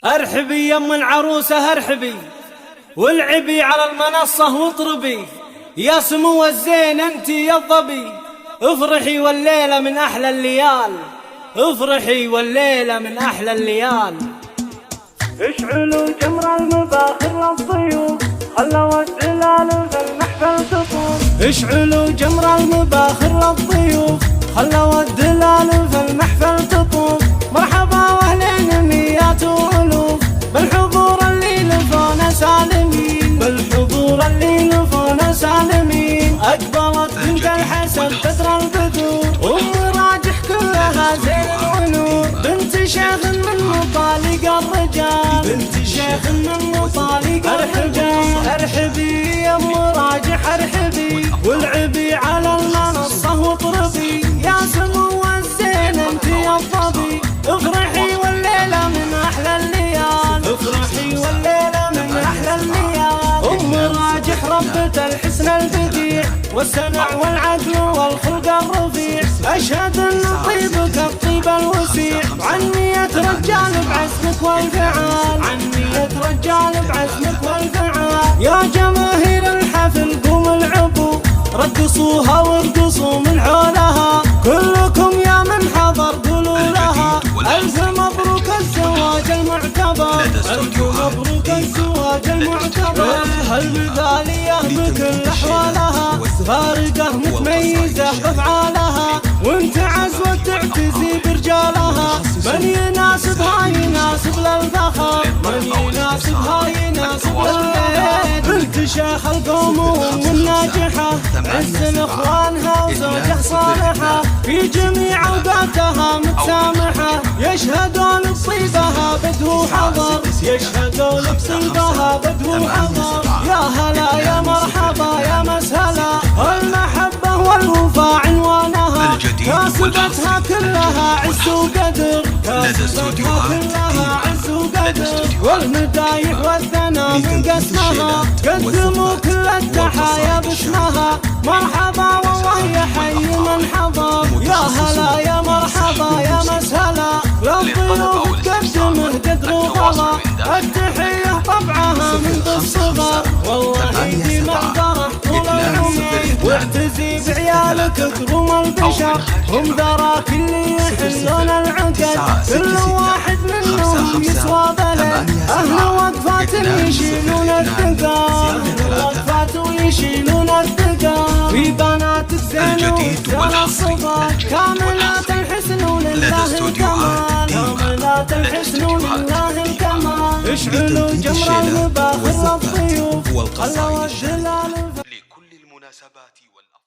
ارحبي يم العروسة ارحبي، والعبي على المنصة واطربي، يا سمو الزين انتي يا الظبي، افرحي والليلة من احلى الليال، افرحي والليلة من احلى الليال. اشعلوا جمر المباخر للضيوف، خلوا الدلال في المحفل تطوف. اشعلوا جمر المباخر للضيوف، خلوا الدلال في المحفل تطوف. مرحبا واهلين مئات والوف، بالحضور اللي لفونا سالمين، بالحضور اللي لفونا سالمين. اقبلت بنت الحسن بدر البدور، ام راجح كلها زين الونور، بنت شيخ من مطالق الرجال، بنت شيخ من مطالق الرجال. ارحبي يا ام راجح ارحبي، والعبي على المنصة واطربي، يا سمو الزين انت يا الظبي، افرحي والليلة من احلى الليال، افرحي والليلة من احلى الليال. ام راجح ربة الحسن البديع، والسمع والعدل والخلق الرفيع، اشهد ان طيبك الطيب الوسيع، عن 100 رجال بعزمك والفعال، عن 100 رجال بعزمك والفعال. يا جماهير الحفل قوموا العبوا، رقصوها وارقصوا من حولها، كلكم يا من حضر قولوا لها ألف مبروك الزواج المعتبر، ألف مبروك الزواج المعتبر. هالمثالية بكل أحوالها، فارقة متميزة بأفعالها، وانت عزوة تعتزي برجالها، من يناسبها يناسب للفخر، من يناسبها يناسب للفخر. بنت شيخ القوم والناجحة، عز لاخوانها وزوجة صالحة، في جميع اوقاتها متسامحة، يشهدون بطيبها بدو حضر، يشهدون بطيبها بدو حضر. يا هلا يا مرحبا يا مسهلا، المحبة والوفاء عنوانها، كاسبتها كلها عز وقدر، كاسبتها كلها عز وقدر. والمدايح والثناء من قسمها، قدموا كل التحايا باسمها، مرحبا والله يا حي من حضر. يا هلا يا مرحبا يا مسهلا، للضيوف تقدمه قدر وغلا، التحية طبعها من بالصغر، والله يدي معذرة طول العمر، واعتزي بعيالك كروم البشر، هم ذراك اللي يحلون العقد، كل واحد منهم يسوى بلد، اهل وقفات يشيلون الثقال، اهل وقفات ويشيلون الثقال. في بنات الزين وزين الصفات، كاملات الحسن ولله الكمال، كاملات الحسن ولله الكمال. اشعلوا جمر المباخر للضيوف، خلوا الدلال لكل المناسبات والأفراح.